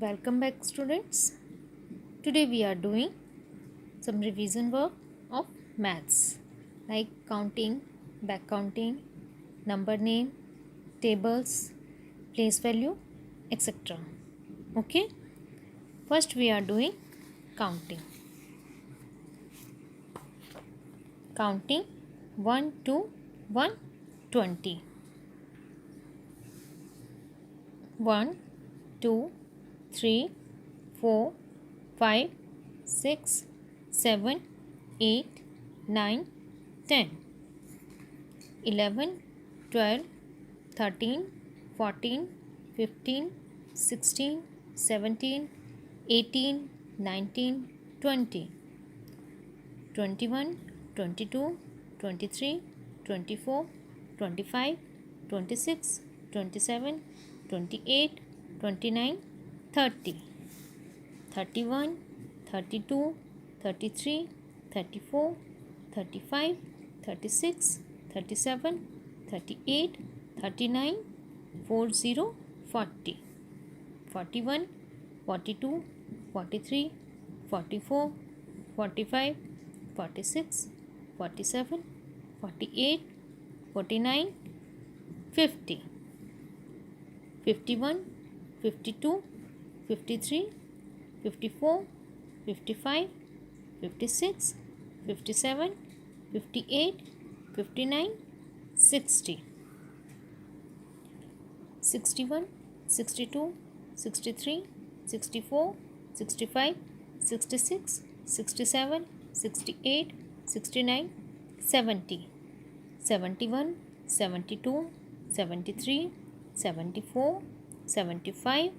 Welcome back, students. Today we are doing some revision work of maths like counting, back counting, number name, tables, place value, etc. Okay, first we are doing counting. Counting 1 to 120. 1, 2, 3, 4, 5, 6, 7, 8, 9, 10, 11, 12, 13, 14, 15, 16, 17, 18, 19, 20, 21, 22, 23, 24, 25, 26, 27, 28, 29, 30, 31, 32, 33, 34, 35, 36, 37, 38, 39, 40, 40, 41, 42, 43, 44, 45, 46, 47, 48, 49, 50, 51, 52, 53, 54, 55, 56, 57, 58, 59, 60, 61, 62, 63, 64, 65, 66, 67, 68, 69, 70, 71, 72, 73, 74, 75,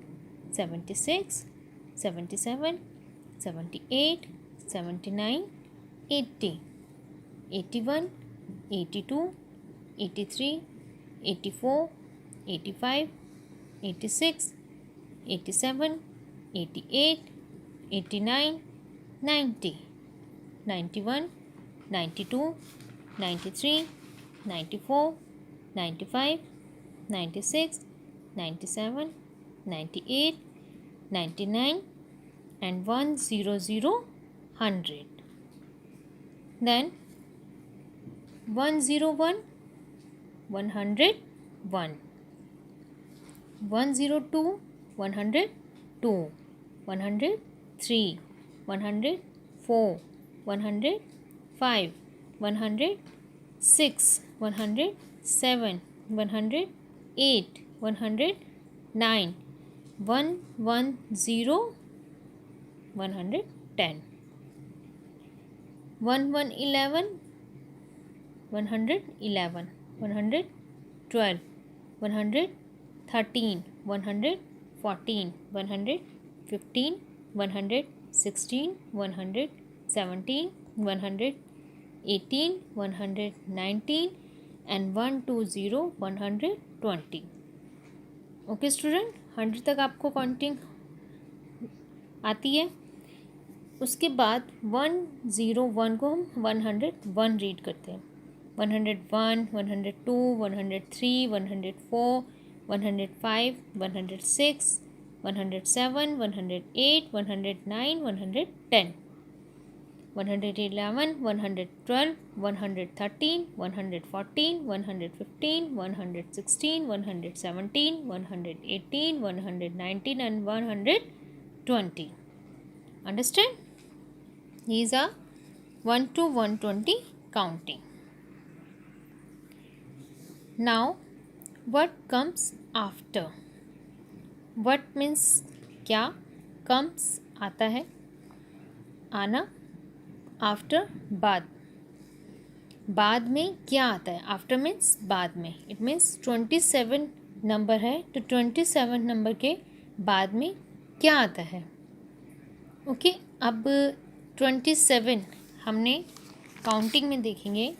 76, 77, 78, 79, 80, 81, 82, 83, 84, 85, 86, 87, 88, 89, 90, 91, 92, 93, 94, 95, 96, 97, 98, 99 and 100, 100. Then 101, 101, 102, 102, 103, 104, 105, 106, 107, 108, 109, 110, 110, 1111, 111, 112, 113, 114, 115, 116, 117, 118, 119 and 120, 120. Okay student, 100 तक आपको counting आती है. उसके बाद 101 को हम 101 read करते हैं. 101, 102, 103, 104, 105, 106, 107, 108, 109, 110, 111, 112, 113, 114, 115, 116, 117, 118, 119 and 120. Understand? These are 1 to 120 counting. Now, what comes after? What means क्या? Comes आता है, आना. After बाद. बाद में क्या आता है? After means बाद में. It means 27 नंबर है तो 27 नंबर के बाद में क्या आता है? ओके, अब 27 हमने काउंटिंग में देखेंगे.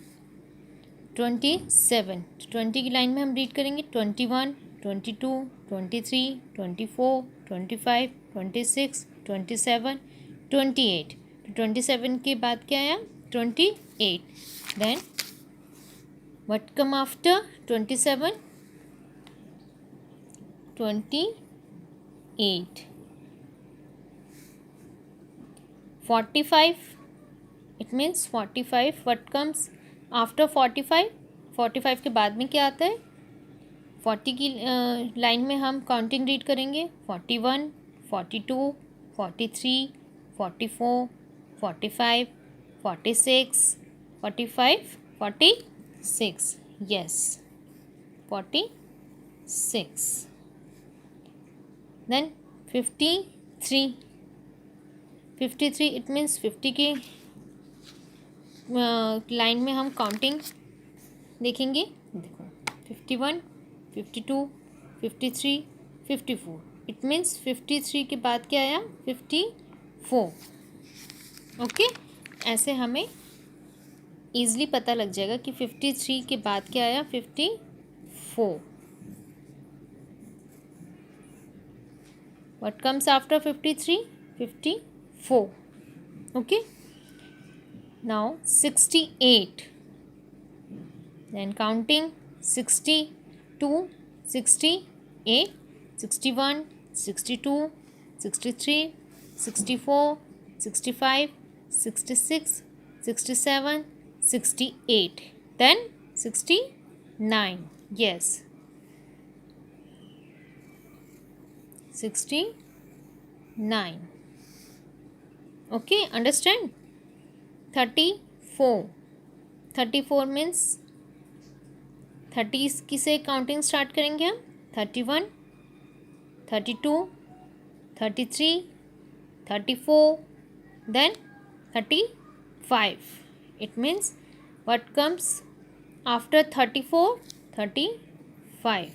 27, 20 की लाइन में हम रीड करेंगे. 21, 22, 23, 24, 25, 26, 27, 28. 27 के बाद क्या आया? 28. Then what come after 27? 28. 45, it means 45. What comes after 45? 45 के बाद में क्या आता है? 40 की लाइन में हम काउंटिंग रीड करेंगे. 41, 42, 43, 44, 45, 46, 45, 46. Yes, 46. Then 53. 53 it means 50 की लाइन में हम काउंटिंग देखेंगे. देखो 51, 52, 53, 54. इट मीन्स 53 के बाद क्या आया? 54. ओके, ऐसे हमें ईज़िली पता लग जाएगा कि 53 के बाद क्या आया? 54. What comes after 53? 54. Okay. Now 68. Then counting 62, 68, 61, 62, 63, 64, 65, 66, 67, 68. Then 69. Yes. 69. Okay, understand? 34. 34 means 30 की से काउंटिंग स्टार्ट करेंगे हम. 31, 32, 33, 34, then 35. It means what comes after 34? 35.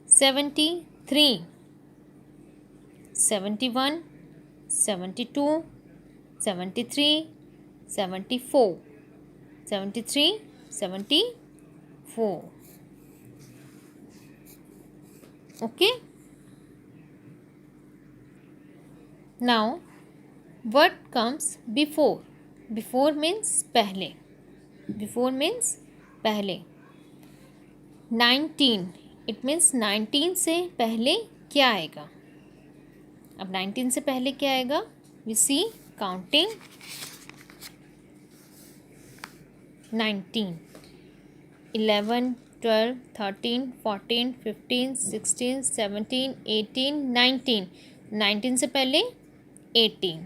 73, 71, 72, 73, 74, 73, 74. Okay. Now what comes before? Before means पहले. Before means पहले. 19. It means 19 से पहले क्या आएगा? अब 19 से पहले क्या आएगा? We see counting 19, 11, 12, 13, 14, 15, 16, 17, 18, 19. 19 से पहले 18.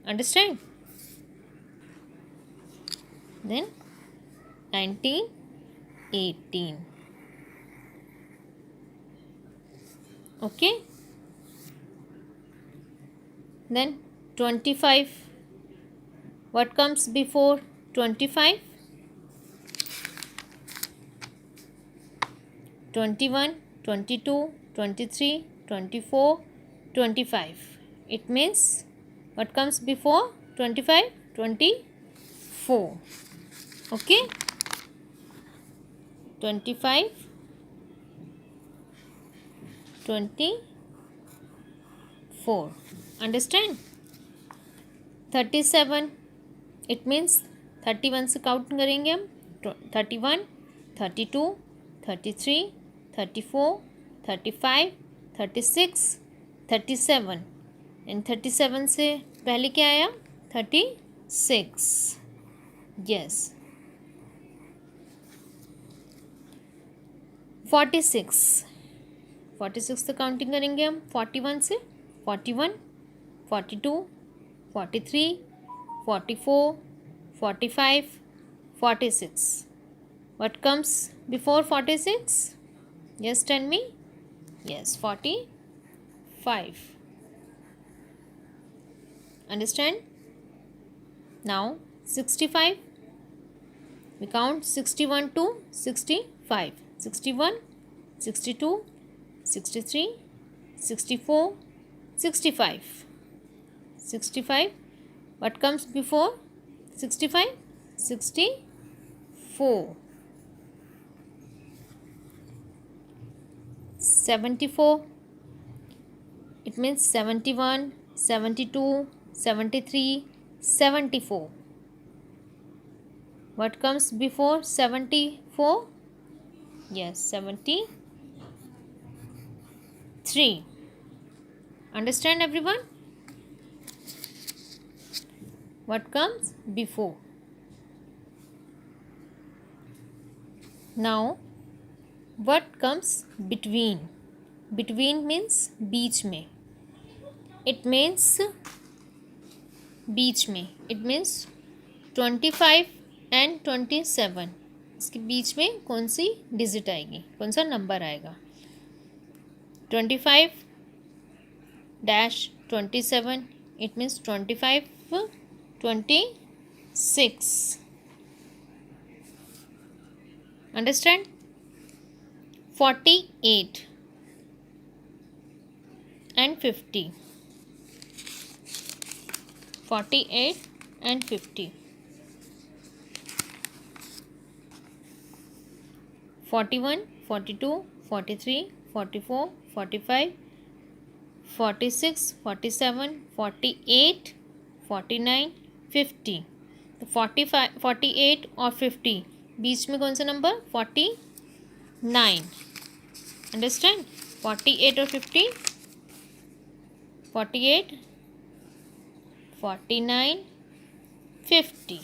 Understand? Then 19, 18. Okay. Then 25. What comes before 25? 21, 22, 23, 24, 25. It means what comes before 25? 24. Okay. 25, 24. Understand? 37. It means 31 से काउंट करेंगे हम. 31, 32, 33, 34, 35, 36, 37. एंड 37 से पहले क्या आया? 36. यस. 46. 46 से काउंटिंग करेंगे हम. 41 से 41, 42, 43, 44, 45, 46. What comes before 46? Yes, tell me. Yes, 45. Understand? Now 65. We count 61 to 65. 61, 62, 63, 64, 65. 65. What comes before 65? 64. 74. It means 71, 72, 73, 74. What comes before 74? Yes, 73. Understand everyone? What comes before? Now what comes between? Between means बीच में. It means बीच में. It means 25 and 27. इसके बीच में कौन सी digit आएगी, कौन सा number आएगा? 25-27. It means 25, 26. Understand? 48 and 50. 48 and 50. 41, 42, 43, 44, 45, 46, 47, 48, 49, 50. तो 45, 48 और 50 बीच में कौन सा नंबर? 49. अंडरस्टैंड? 48 और 50, 48, 49, 50.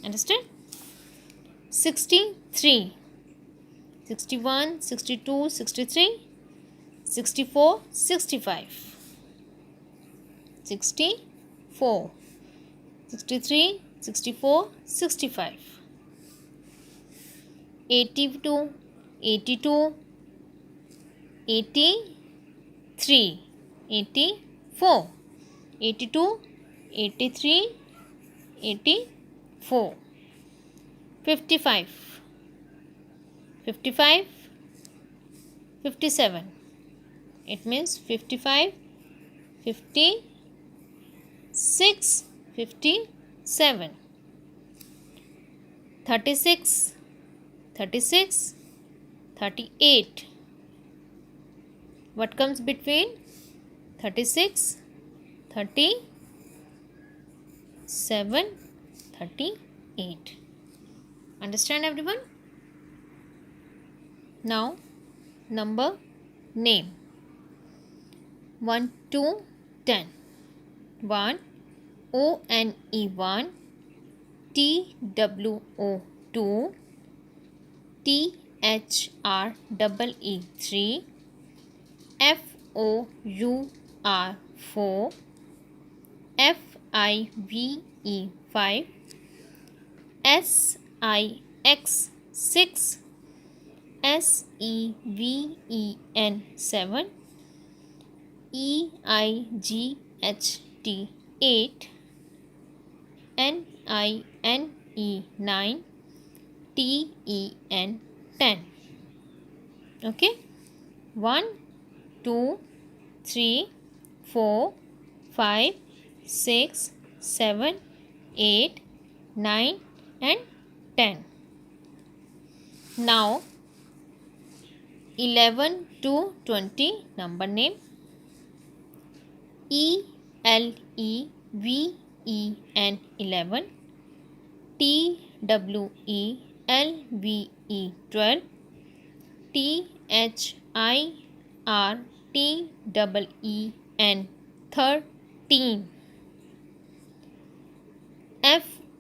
Understand? 63, 61, 62, 63, 64, 65, 64, 63, 64, 65, 82, 82, 83, 84, 82, 83, 84, 55, 55, 57. It means 55, 56, 57, 36, 36, 38. What comes between 36, 37, 38? Understand everyone? Now number name 1 to 10. 1 ONE 1, TWO 2, THREE 3, FOUR 4, FIVE 5, SIX 6, SEVEN 7, EIGHT 8, NINE 9, TEN 10. Okay? 1, 2, 3, 4, 5, 6, 7, 8, 9 and 10. Now 11 to 20 number name. ELEVEN 11, TWELVE 12, THIRTEEN 13,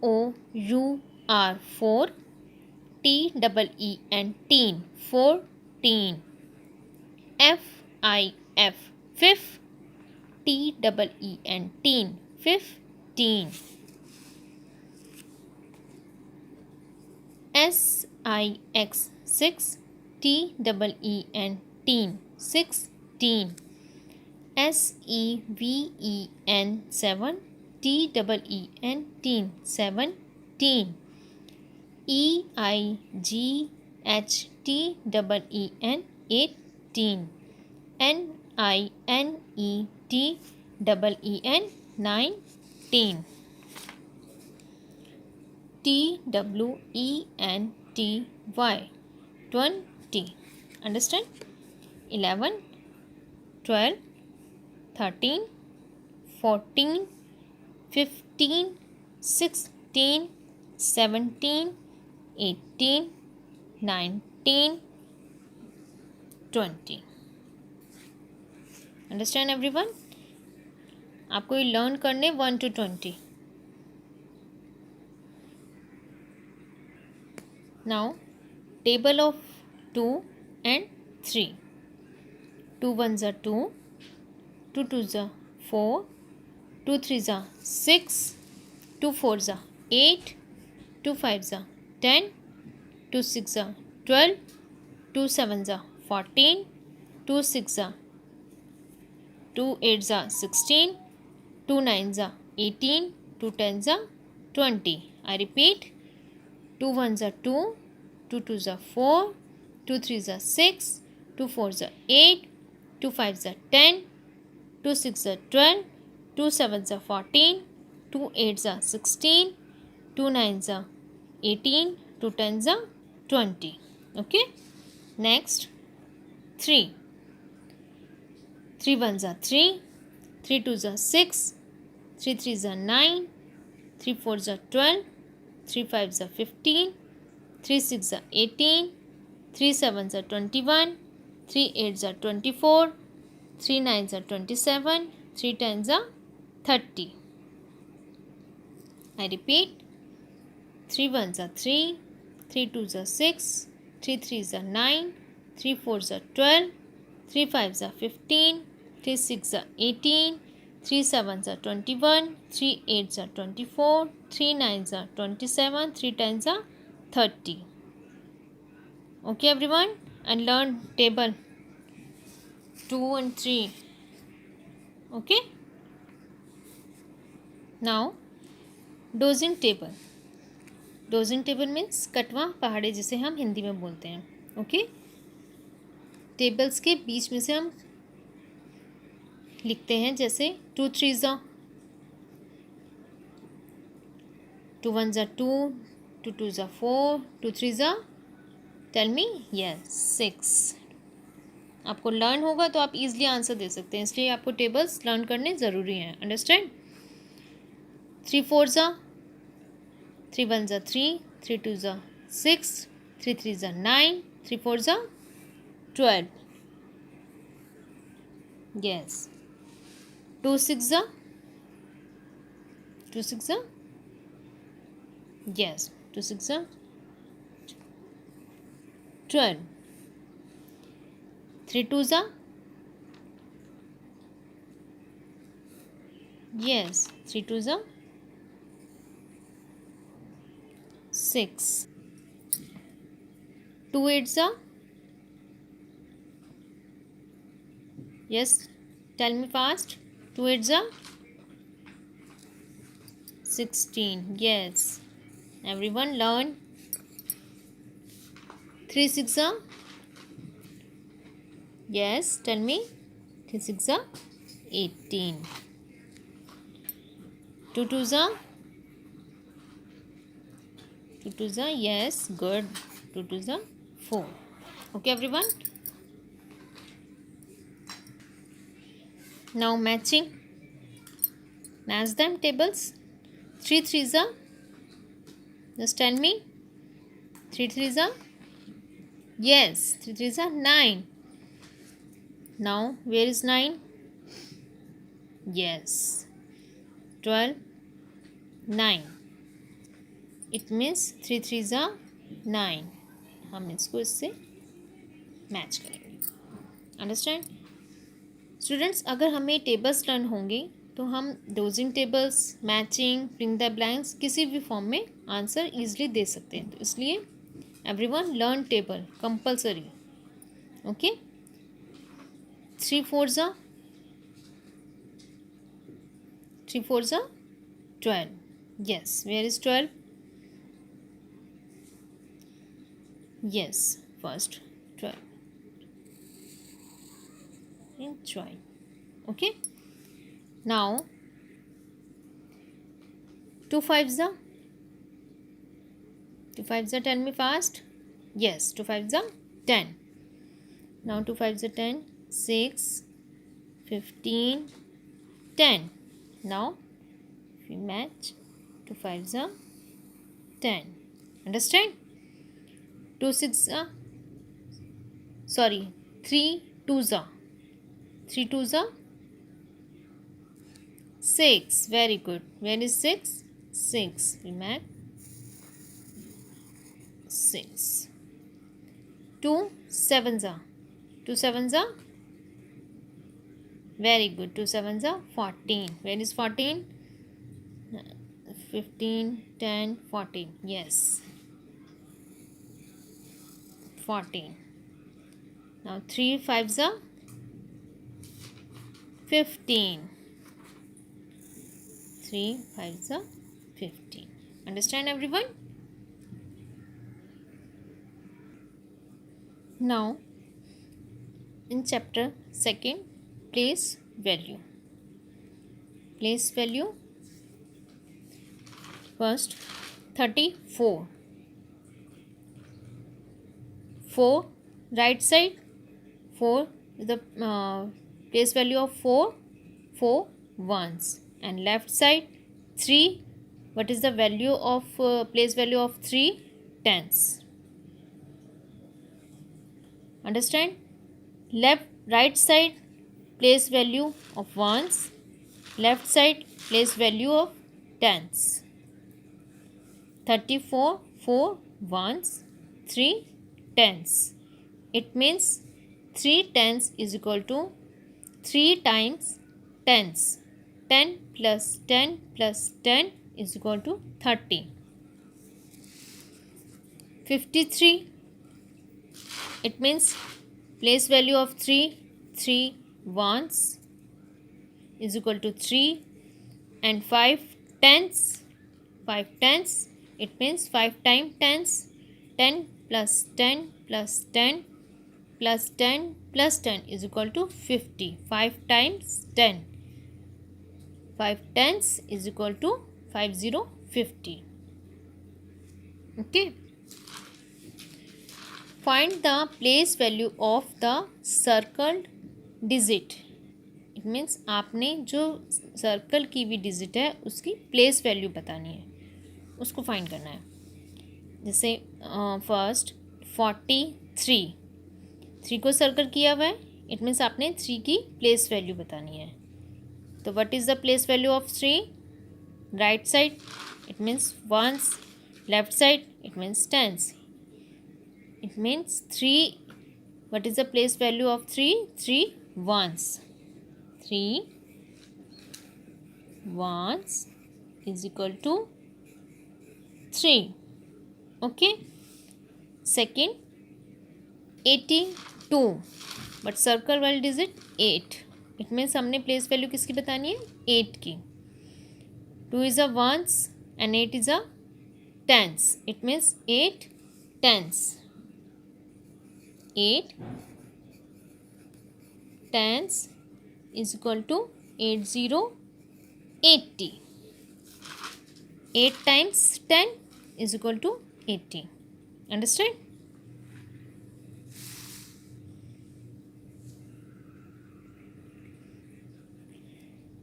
FOUR 4, TEEN teen 14, FIF 5, TEEN teen 15, SIX 6, TEEN teen 16, SEVEN 7, TEEN teen 17, EIGHTEEN 18, NINETEEN 19, TWENTY 20. Understand? 11, 12, 13, 14, 15, 16, 17, 18, 19, 20. Understand everyone? आपको ये learn करने 1 to 20. Now table of 2 and 3. 2 ones are 2, 2 twos are 4, 2 threes are 6, 2 fours are 8, 2 fives are 10, 2 six are 12, 2 sevens are 14, 2 six are 2 eights are 16, 2 nines are 18, 2 tens are 20. I repeat, 2 ones are 2, 2 twos are 4, 2 threes are 6, 2 fours are 8, 2 fives are 10, 2 six are 12, 2 sevens are 14, 2 eights are 16, 2 nines are 18, 2 tens are 20. Okay. Next, 3. 3 ones are 3, 3 twos are 6, 3 threes are 9, 3 fours are 12, 3 fives are 15, 3 six are 18, 3 sevens are 21, 3 eights are 24, 3 nines are 27, 3 tens are 30. I repeat, 3 ones are 3, 3 twos are 6, 3 threes are 9, 3 fours are 12, 3 fives are 15, 3 six are 18, 3 sevens are 21, 3 eights are 24, 3 nines are 27, 3 tens are 30. Okay everyone, and learn table 2 and 3. Okay. Now dosing table. Dosing table means कटवा पहाड़े जिसे हम हिंदी में बोलते हैं. Okay. Tables के बीच में से हम लिखते हैं जैसे 2 threes are 2 ones are 2, 2 twos are 4, 2 threes are, tell me, yes, 6. आपको लर्न होगा तो आप इजीली आंसर दे सकते हैं, इसलिए आपको टेबल्स लर्न करने ज़रूरी हैं. Understand? 3 fours are, 3 ones are 3, 3 twos are 6, 3 threes are 9, 3 fours are 12. Yes. 2 six are, 2 six are, yes, 2 six are 12. 3 twos are, yes, 3 twos are 6. 2 eights are, yes, tell me fast. 2 eights are 16. Yes, everyone learn. 3 6 are, yes, tell me. 3 6 are 18. 2 twos are, 2 twos are, yes, good. 2 twos are 4. Okay everyone. Now matching. Match them tables. 3 threes are, just tell me. 3 threes are, yes, 3 threes are 9. Now where is 9? Yes, 12, 9. It means 3 threes are 9. हम इसको इससे match करेंगे. Understand students? अगर हमें tables learn होंगे तो हम डोजिंग tables, matching, fill in the blanks किसी भी फॉर्म में आंसर ईजिली दे सकते हैं. तो इसलिए everyone learn table compulsory. Okay. 3 fours are, 3 fours are 12. Yes, where is 12? Yes, first 12 and 12. Okay. Now 2 fives are, 2 fives are, tell me fast. Yes, 2 fives are 10. Now 2 fives are 10, 6, 15, 10. Now if we match, 2 fives are 10. Understand? 2 6 are, sorry, 3 twos are, 3 twos are 6. Very good. Where is 6? 6. Remember 6. 2 sevens are. 2 sevens are. Very good. 2 sevens are 14. Where is 14? 15, 10, 14. Yes. 14. Now 3 fives are 15. 3 fives are 15. Understand everyone? Now in chapter 2nd, place value. Place value. First 34. 4 right side. 4 is the place value of 4. 4 ones. And left side 3. What is the value of place value of 3? Tens. Understand? Right side place value of ones. Left side place value of tens. 34 4 ones, 3 tens. It means 3 tens is equal to 3 times tens. 10 plus 10 plus 10 is equal to 30. 53. It means place value of 3 ones is equal to 3 and 5 tens. 5 tens. It means 5 times tens. 10 plus 10 plus 10 plus 10 plus 10 is equal to 50. 5 times 10. 5 tens is equal to 50. Okay. Find the place value of the circled digit. It means आपने जो circle की हुई digit है उसकी place value बतानी है, उसको find करना है. जैसे फर्स्ट 43. 3 को सर्कल किया हुआ है. इट मीन्स आपने 3 की प्लेस वैल्यू बतानी है. तो what is the place value of 3? Right side it means ones. Left side it means tens. It means 3. What is the place value of 3? 3 ones. 3 ones is equal to 3. Okay. Second 82. But circle वाली digit 8. It means हमने place value किसकी बतानी है? 8 की. 2 is a ones and 8 is a tens. It means 8 tens. 8 tens is equal to 80. 8 times 10 is equal to 80. Understand?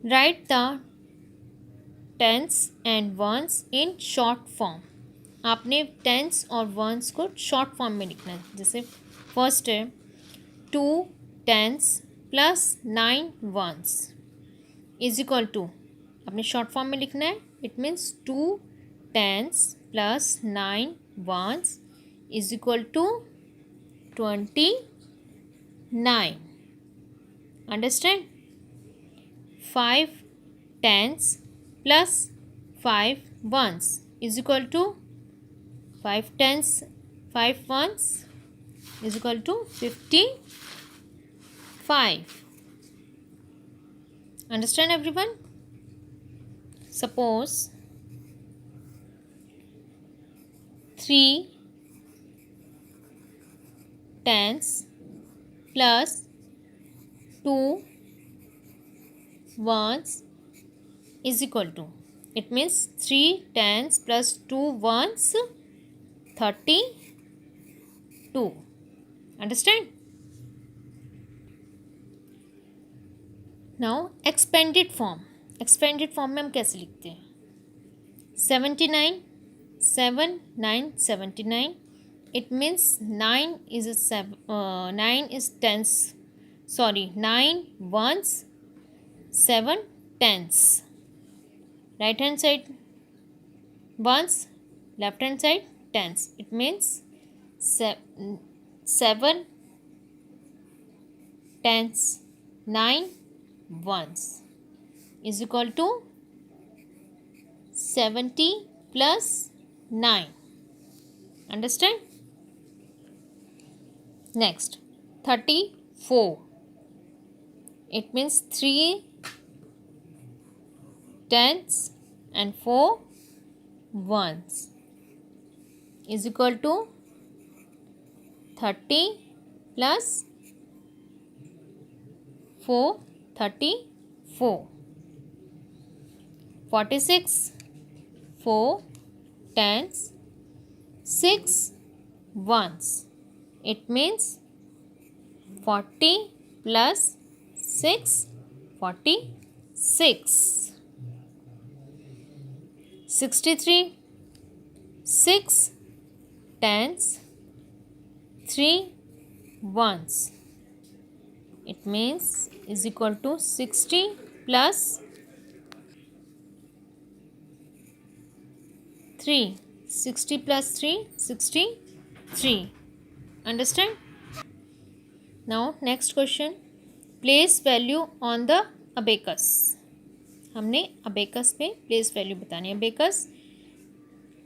Write the tens and ones in short form. आपने tens और ones को short form में लिखना है. जैसे first है 2 tens plus 9 ones is equal to, आपने short form में लिखना है. It means 2 tens plus 9 ones is equal to 29. Understand? 5 tens plus 5 ones is equal to 5 tens 5 ones is equal to 55. Understand everyone? Suppose 3 tens plus 2 ones is equal to, it means 3 tens plus 2 ones 32. Understand? Now expanded form. expanded form में हम कैसे लिखते हैं? 79 7 9 79. It means 9 is 9 is tens. Sorry, 9 ones 7 tens. right hand side ones, left hand side tens. It means 7 tens, 9 ones is equal to 70 plus 9. Understand? Next, 34. It means 3 tens and 4 ones is equal to 30 plus 4, 34. 46, 4 tens, 6 ones. It means 40 plus 6, 46. 63, 6 tens, 3 ones. It means is equal to 60 plus 3. 60 plus 3, 63. Understand? Now next question. Place value on the abacus. हमने abacus में place value बतानी है. abacus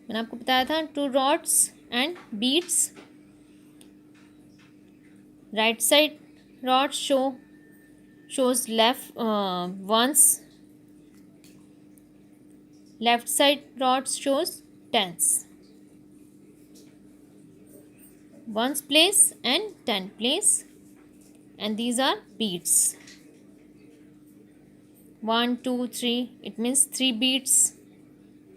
मैंने आपको बताया था 2 rods and beads. Right side rod shows left ones. Left side rod shows tens. Ones place and 10 place, and these are beads. 1 2 3, it means 3 beads.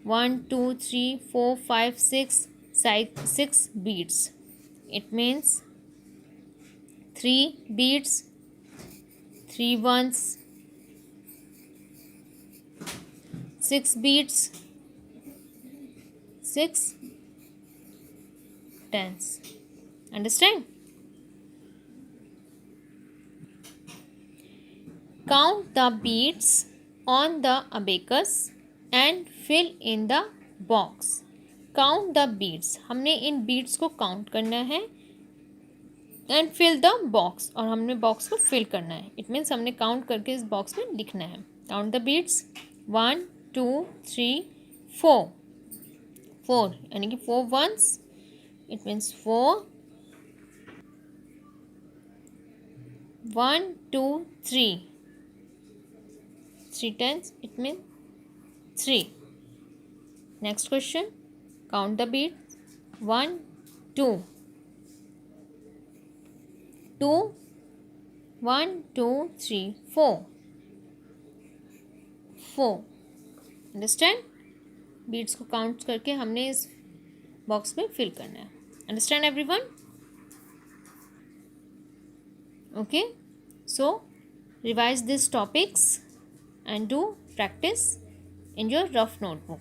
1 2 3 4 5 6 beads. It means 3 beads, 3 ones, 6 beads, 6 tens. Understand? Count the beads on the abacus and fill in the box. Count the beads. हमने इन beads को count करना है and fill the box. और हमने box को fill करना है. It means हमने count करके इस box में लिखना है. Count the beads. 1 2 3 4. 4 यानी कि 4 ones. It means 4. 1 2 3. 3 tens, it means 3. Next question. Count the beads. 1 2. 2 1 2 3 4. 4. Understand? Beads को count करके हमने इस box में fill करना है. Understand everyone? Okay. So revise these topics and do practice in your rough notebook.